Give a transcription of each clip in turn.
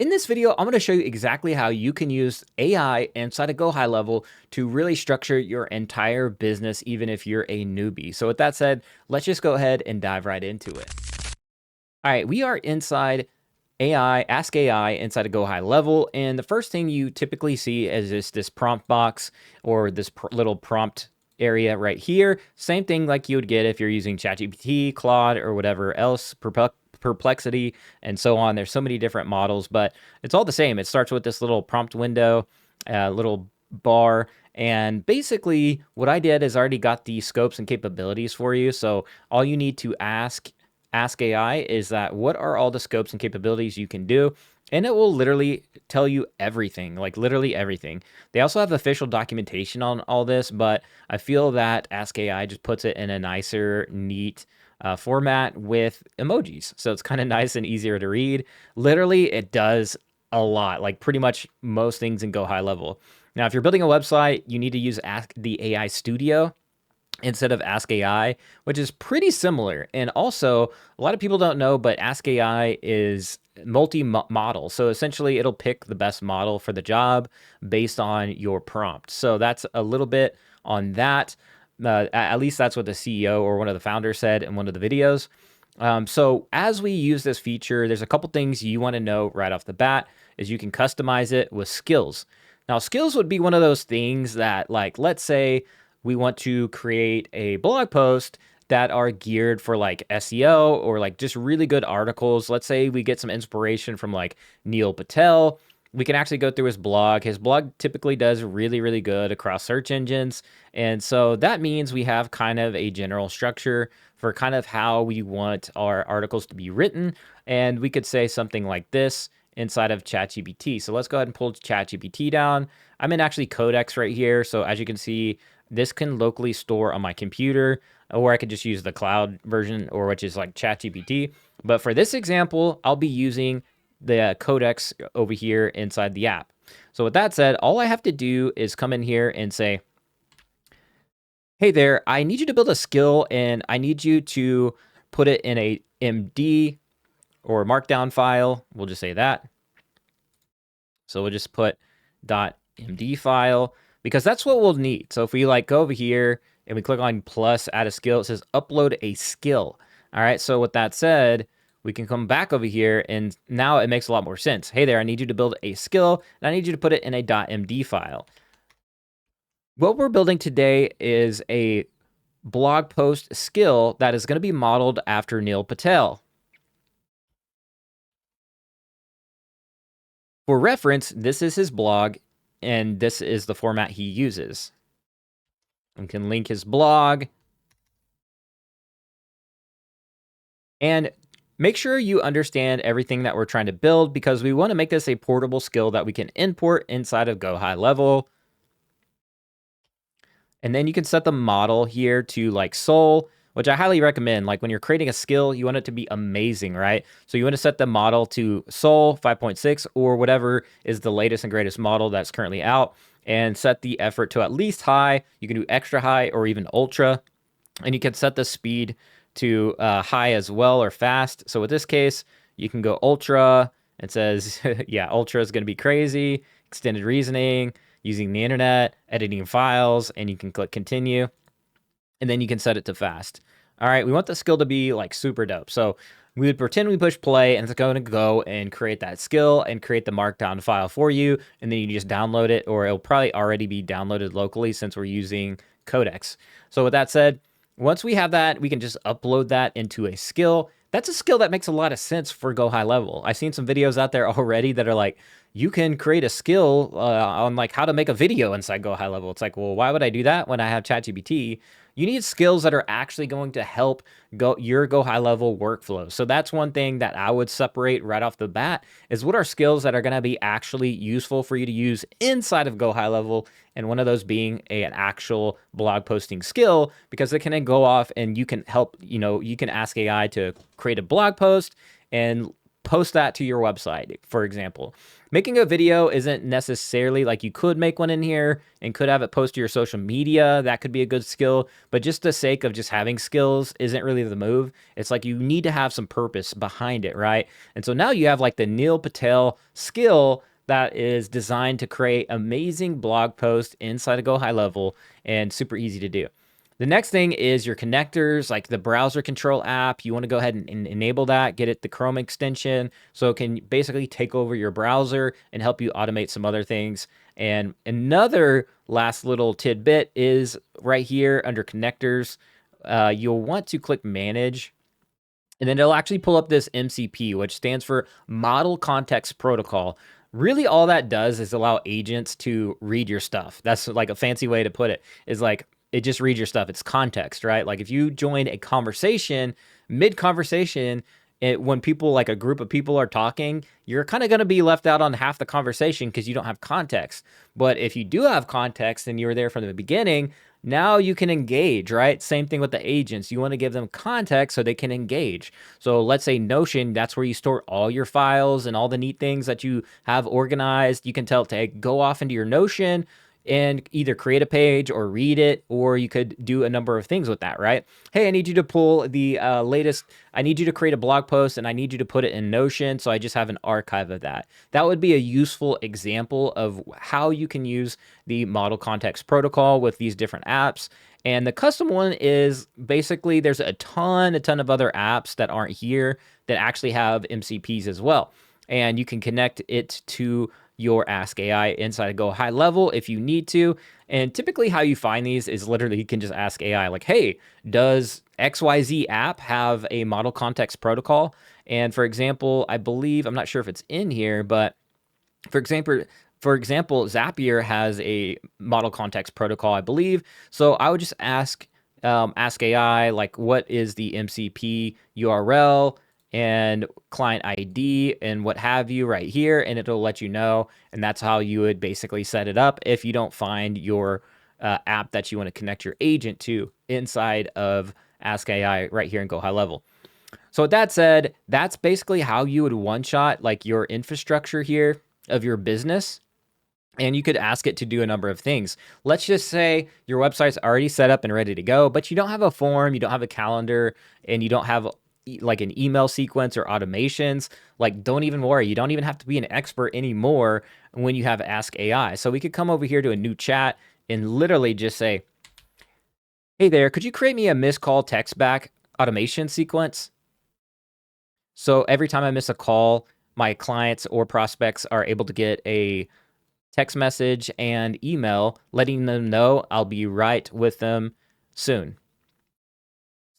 In this video, I'm going to show you exactly how you can use AI inside of GoHighLevel to really structure your entire business, even if you're a newbie. So with that said, let's just go ahead and dive right into it. All right, we are inside AI, Ask AI inside of GoHighLevel. And the first thing you typically see is this prompt box or this little prompt area right here. Same thing like you would get if you're using ChatGPT, Claude, or whatever else, Perplexity, and so on. There's so many different models, but it's all the same. It starts with this little prompt window, little bar, and basically what I did is I already got the scopes and capabilities for you. So all you need to ask AI is that what are all the scopes and capabilities you can do, and it will literally tell you everything, like literally everything. They also have official documentation on all this, but I feel that Ask AI just puts it in a nicer, neat format with emojis. So it's kind of nice and easier to read. Literally, it does a lot, like pretty much most things in GoHighLevel. Now, if you're building a website, you need to use Ask the AI Studio instead of Ask AI, which is pretty similar. And also, a lot of people don't know, but Ask AI is multi-model. So essentially, it'll pick the best model for the job based on your prompt. So that's a little bit on that. At least that's what the CEO or one of the founders said in one of the videos. So as we use this feature, there's a couple things you want to know right off the bat is you can customize it with skills. Now, skills would be one of those things that, like, let's say we want to create a blog post that are geared for like SEO or like just really good articles. Let's say we get some inspiration from like Neil Patel. We can actually go through his blog. His blog typically does really, really good across search engines. And so that means we have kind of a general structure for kind of how we want our articles to be written. And we could say something like this inside of ChatGPT. So let's go ahead and pull ChatGPT down. I'm in actually Codex right here. So as you can see, this can locally store on my computer, or I could just use the cloud version, or which is like ChatGPT. But for this example, I'll be using the Codex over here inside the app. So with that said, all I have to do is come in here and say, hey there, I need you to build a skill and I need you to put it in a MD or markdown file. We'll just say that. So we'll just put .md file because that's what we'll need. So if we like go over here and we click on plus add a skill, it says upload a skill. All right. So with that said, we can come back over here and now it makes a lot more sense. Hey there, I need you to build a skill and I need you to put it in a .md file. What we're building today is a blog post skill that is going to be modeled after Neil Patel. For reference, this is his blog, and this is the format he uses. We can link his blog. And make sure you understand everything that we're trying to build because we want to make this a portable skill that we can import inside of GoHighLevel. And then you can set the model here to like Soul, which I highly recommend. Like when you're creating a skill, you want it to be amazing, right? So you want to set the model to Soul 5.6 or whatever is the latest and greatest model that's currently out, and set the effort to at least high. You can do extra high or even ultra, and you can set the speed to high as well or fast. So with this case, you can go ultra. It says, yeah, ultra is going to be crazy, extended reasoning, using the internet, editing files, and you can click continue, and then you can set it to fast. All right, we want the skill to be like super dope. So we would pretend we push play, and it's going to go and create that skill and create the markdown file for you, and then you just download it, or it'll probably already be downloaded locally since we're using Codex. So with that said, once we have that, we can just upload that into a skill. That's a skill that makes a lot of sense for GoHighLevel. I've seen some videos out there already that are like, you can create a skill on like how to make a video inside GoHighLevel. It's like, well, why would I do that when I have ChatGPT? You need skills that are actually going to help your GoHighLevel workflow. So that's one thing that I would separate right off the bat is what are skills that are going to be actually useful for you to use inside of GoHighLevel, and one of those being an actual blog posting skill, because it can then go off and you can help, you can ask AI to create a blog post and post that to your website, for example. Making a video isn't necessarily like you could make one in here and could have it post to your social media. That could be a good skill, but just the sake of just having skills isn't really the move. It's like you need to have some purpose behind it, right? And so now you have like the Neil Patel skill that is designed to create amazing blog posts inside of GoHighLevel and super easy to do. The next thing is your connectors, like the browser control app. You want to go ahead and enable that, get it the Chrome extension, so it can basically take over your browser and help you automate some other things. And another last little tidbit is right here under connectors. You'll want to click manage, and then it'll actually pull up this MCP, which stands for Model Context Protocol. Really, all that does is allow agents to read your stuff. That's like a fancy way to put it, is like it just reads your stuff. It's context, right? Like if you join a conversation, mid-conversation, when people, like a group of people are talking, you're kind of going to be left out on half the conversation because you don't have context. But if you do have context and you were there from the beginning, now you can engage, right? Same thing with the agents. You want to give them context so they can engage. So let's say Notion, that's where you store all your files and all the neat things that you have organized. You can tell it to go off into your Notion and either create a page or read it, or you could do a number of things with that, right? Hey, I need you to pull the latest, I need you to create a blog post and I need you to put it in Notion, so I just have an archive of that. That would be a useful example of how you can use the Model Context Protocol with these different apps. And the custom one is basically there's a ton of other apps that aren't here that actually have MCPs as well. And you can connect it to your Ask AI inside of GoHighLevel if you need to. And typically how you find these is literally you can just ask AI like, hey, does XYZ app have a model context protocol? And for example, I believe, I'm not sure if it's in here, but for example, Zapier has a model context protocol, I believe. So I would just ask AI, like, what is the MCP URL and client ID and what have you right here, and it'll let you know. And that's how you would basically set it up if you don't find your app that you want to connect your agent to inside of Ask AI right here in GoHighLevel. So with that said, that's basically how you would one-shot like your infrastructure here of your business. And you could ask it to do a number of things. Let's just say your website's already set up and ready to go, but you don't have a form, you don't have a calendar, and you don't have like an email sequence or automations. Like, don't even worry. You don't even have to be an expert anymore when you have Ask AI. So we could come over here to a new chat and literally just say, hey there, could you create me a missed call text back automation sequence? So every time I miss a call, my clients or prospects are able to get a text message and email letting them know I'll be right with them soon.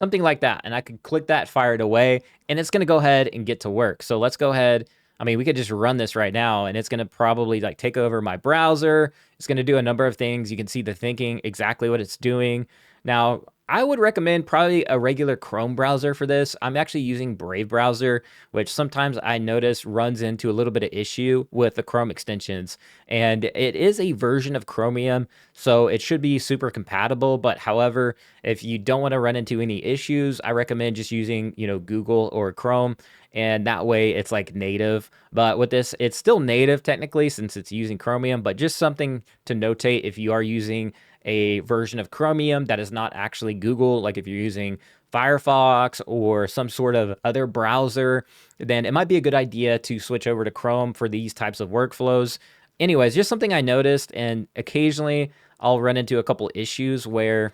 Something like that. And I could click that, fire it away, and it's going to go ahead and get to work. So let's go ahead. I mean, we could just run this right now, and it's going to probably like take over my browser. It's going to do a number of things. You can see the thinking, exactly what it's doing. Now, I would recommend probably a regular Chrome browser for this. I'm actually using Brave browser, which sometimes I notice runs into a little bit of issue with the Chrome extensions. And it is a version of Chromium, so it should be super compatible. But however, if you don't want to run into any issues, I recommend just using, Google or Chrome. And that way it's like native. But with this, it's still native technically since it's using Chromium, but just something to notate if you are using a version of Chromium that is not actually Google, like if you're using Firefox or some sort of other browser, then it might be a good idea to switch over to Chrome for these types of workflows. Anyways, just something I noticed, and occasionally I'll run into a couple issues where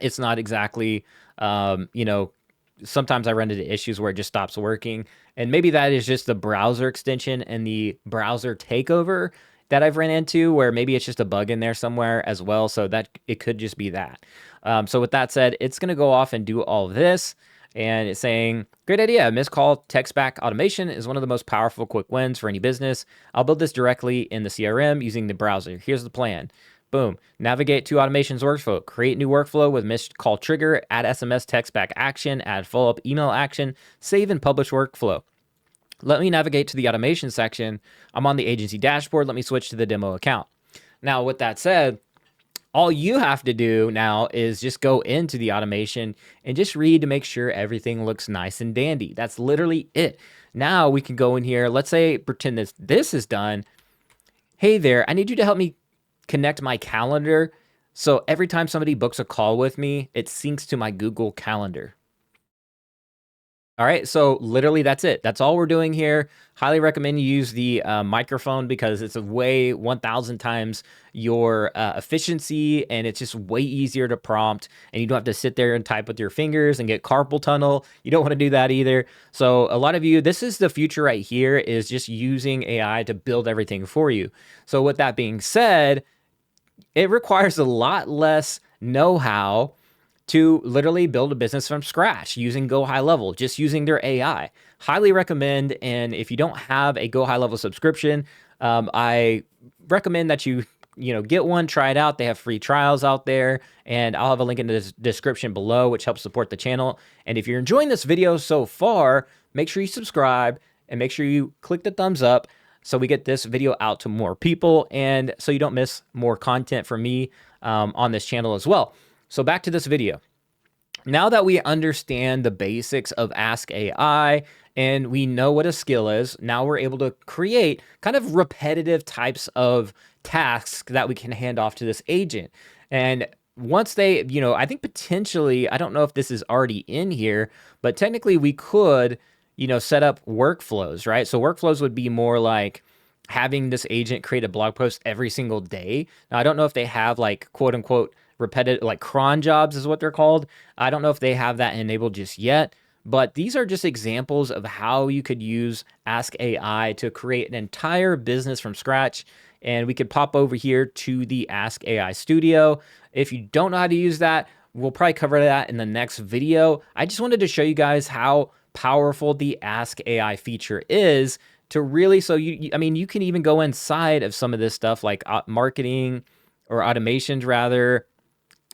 it's not exactly, sometimes I run into issues where it just stops working. And maybe that is just the browser extension and the browser takeover that I've ran into, where maybe it's just a bug in there somewhere as well. So that it could just be that. So with that said, it's going to go off and do all of this. And it's saying, great idea. Missed call text back automation is one of the most powerful quick wins for any business. I'll build this directly in the CRM using the browser. Here's the plan. Boom. Navigate to automations workflow. Create new workflow with missed call trigger. Add SMS text back action. Add follow-up email action. Save and publish workflow. Let me navigate to the automation section. I'm on the agency dashboard. Let me switch to the demo account. Now, with that said, all you have to do now is just go into the automation and just read to make sure everything looks nice and dandy. That's literally it. Now we can go in here. Let's say pretend this is done. Hey there, I need you to help me connect my calendar. So every time somebody books a call with me, it syncs to my Google Calendar. All right, so literally that's it. That's all we're doing here. Highly recommend you use the microphone because it's a way 1,000 times your efficiency, and it's just way easier to prompt, and you don't have to sit there and type with your fingers and get carpal tunnel. You don't want to do that either. So a lot of you, this is the future right here, is just using AI to build everything for you. So with that being said, it requires a lot less know-how to literally build a business from scratch using GoHighLevel, just using their AI. Highly recommend. And if you don't have a GoHighLevel subscription, I recommend that you get one, try it out. They have free trials out there, and I'll have a link in the description below, which helps support the channel. And if you're enjoying this video so far, make sure you subscribe and make sure you click the thumbs up so we get this video out to more people, and so you don't miss more content from me on this channel as well. So back to this video. Now that we understand the basics of Ask AI and we know what a skill is, now we're able to create kind of repetitive types of tasks that we can hand off to this agent. And once they, I think potentially, I don't know if this is already in here, but technically we could, set up workflows, right? So workflows would be more like having this agent create a blog post every single day. Now, I don't know if they have like quote unquote repetitive, like cron jobs is what they're called. I don't know if they have that enabled just yet, but these are just examples of how you could use Ask AI to create an entire business from scratch. And we could pop over here to the Ask AI Studio. If you don't know how to use that, we'll probably cover that in the next video. I just wanted to show you guys how powerful the Ask AI feature is to really, so I mean, you can even go inside of some of this stuff like marketing or automations rather,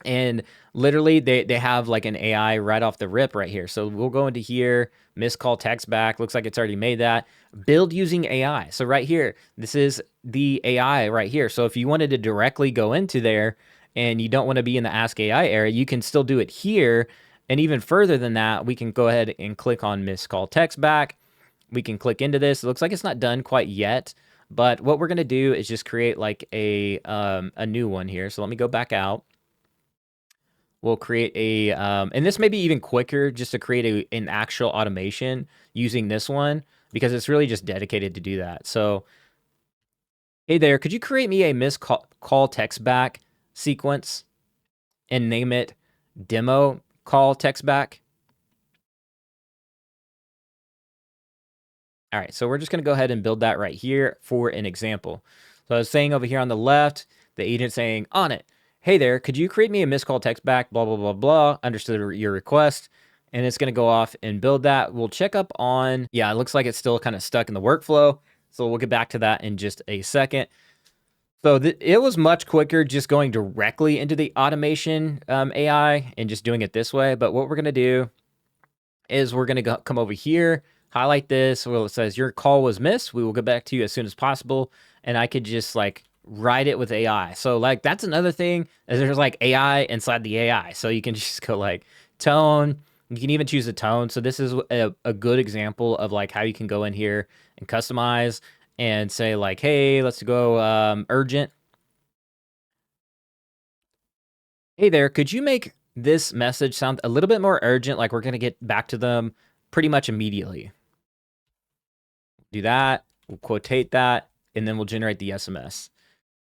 and literally they have like an AI right off the rip right here. So we'll go into here, missed call text back. Looks like it's already made that. Build using AI. So right here, this is the AI right here. So if you wanted to directly go into there and you don't want to be in the Ask AI area, you can still do it here. And even further than that, we can go ahead and click on missed call text back. We can click into this. It looks like it's not done quite yet, but what we're going to do is just create like a new one here. So let me go back out. We'll create a, and this may be even quicker just to create an actual automation using this one because it's really just dedicated to do that. So, hey there, could you create me a missed call text back sequence and name it demo call text back? All right, so we're just going to go ahead and build that right here for an example. So I was saying over here on the left, the agent saying on it, hey there, could you create me a missed call text back, blah, blah, blah, blah, understood your request. And it's going to go off and build that. We'll check up on, yeah, it looks like it's still kind of stuck in the workflow. So we'll get back to that in just a second. So it was much quicker just going directly into the automation AI and just doing it this way. But what we're going to do is we're going to come over here, highlight this. Well, it says your call was missed. We will get back to you as soon as possible. And I could just like write it with AI. So like that's another thing is there's like AI inside the AI. So you can just go like tone. You can even choose the tone. So this is a good example of like how you can go in here and customize and say like, hey, let's go urgent. Hey there, could you make this message sound a little bit more urgent? Like we're going to get back to them pretty much immediately. Do that, we'll quotate that, and then we'll generate the SMS.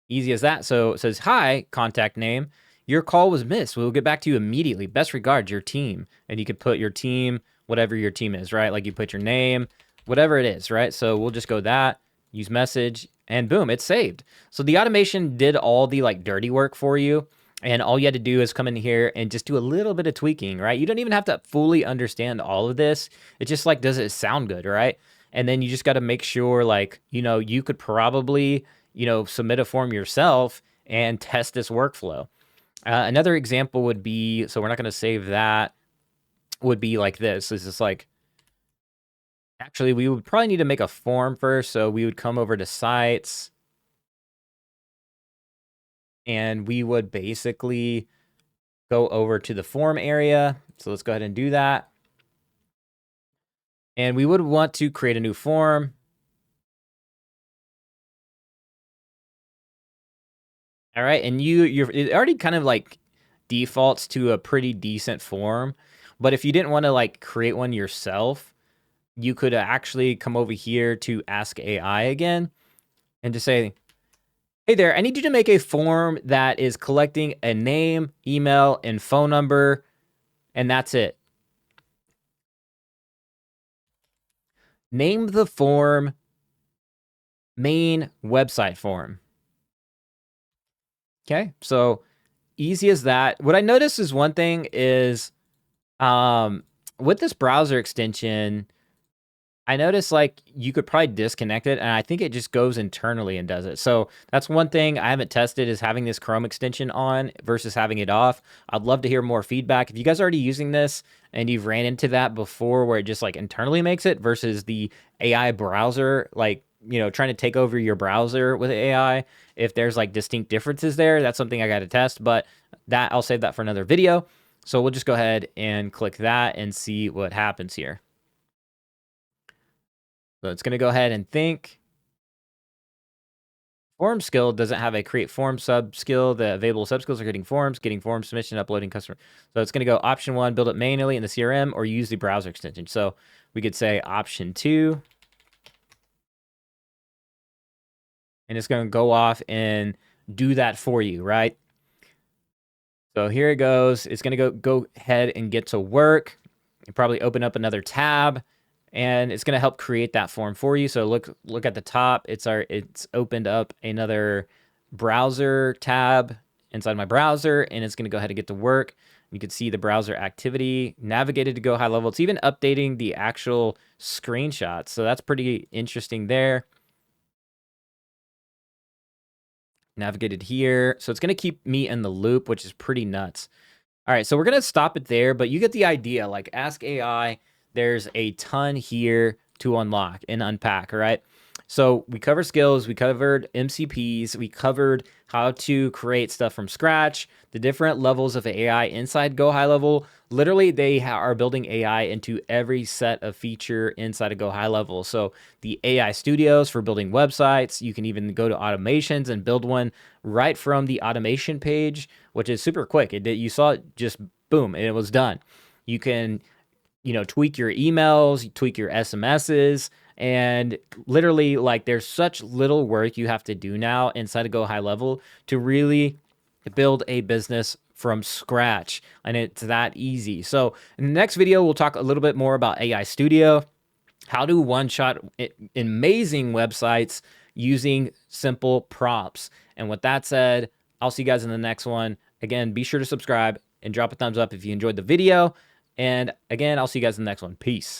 Easy as that. So it says, hi, contact name. Your call was missed. We'll get back to you immediately. Best regards, your team. And you could put your team, whatever your team is, right? Like you put your name, whatever it is, right? So we'll just go that, use message, and boom, it's saved. So the automation did all the like dirty work for you. And all you had to do is come in here and just do a little bit of tweaking, right? You don't even have to fully understand all of this. It's just like, does it sound good, right? And then you just got to make sure like, you could probably, submit a form yourself and test this workflow. Another example would be, so we're not going to save that, would be like this. Is just like, actually, we would probably need to make a form first. So we would come over to sites and we would basically go over to the form area. So let's go ahead and do that. And we would want to create a new form. All right, and it already kind of like defaults to a pretty decent form. But if you didn't want to like create one yourself, you could actually come over here to Ask AI again and just say, hey there, I need you to make a form that is collecting a name, email, and phone number, and that's it. Name the form main website form. Okay, so easy as that. What I noticed is one thing is with this browser extension, I noticed like you could probably disconnect it, and I think it just goes internally and does it. So that's one thing I haven't tested is having this Chrome extension on versus having it off. I'd love to hear more feedback. If you guys are already using this and you've ran into that before where it just like internally makes it versus the AI browser, like, trying to take over your browser with AI, if there's like distinct differences there, that's something I got to test, but that I'll save that for another video. So we'll just go ahead and click that and see what happens here. So it's going to go ahead and think. Form skill doesn't have a create form sub skill. The available sub skills are getting form submission, uploading customer. So it's going to go option 1, build it manually in the CRM or use the browser extension. So we could say option 2. And it's going to go off and do that for you, right? So here it goes. It's going to go ahead and get to work. You probably open up another tab, and it's going to help create that form for you. So look at the top. It's opened up another browser tab inside my browser, and it's going to go ahead and get to work. You can see the browser activity navigated to GoHighLevel. It's even updating the actual screenshots. So that's pretty interesting there. Navigated here. So it's going to keep me in the loop, which is pretty nuts. All right, so we're going to stop it there, but you get the idea. Like Ask AI, there's a ton here to unlock and unpack, all right? So we covered skills, we covered MCPs, we covered how to create stuff from scratch, the different levels of AI inside GoHighLevel. Literally, they are building AI into every set of feature inside of GoHighLevel. So the AI studios for building websites, you can even go to automations and build one right from the automation page, which is super quick. You saw it just boom, and it was done. You can tweak your emails, tweak your SMSs, and literally like there's such little work you have to do now inside of GoHighLevel to really build a business from scratch, and it's that easy. So in the next video, we'll talk a little bit more about AI Studio, how to one-shot amazing websites using simple prompts. And with that said, I'll see you guys in the next one. Again, be sure to subscribe and drop a thumbs up if you enjoyed the video. And again, I'll see you guys in the next one. Peace.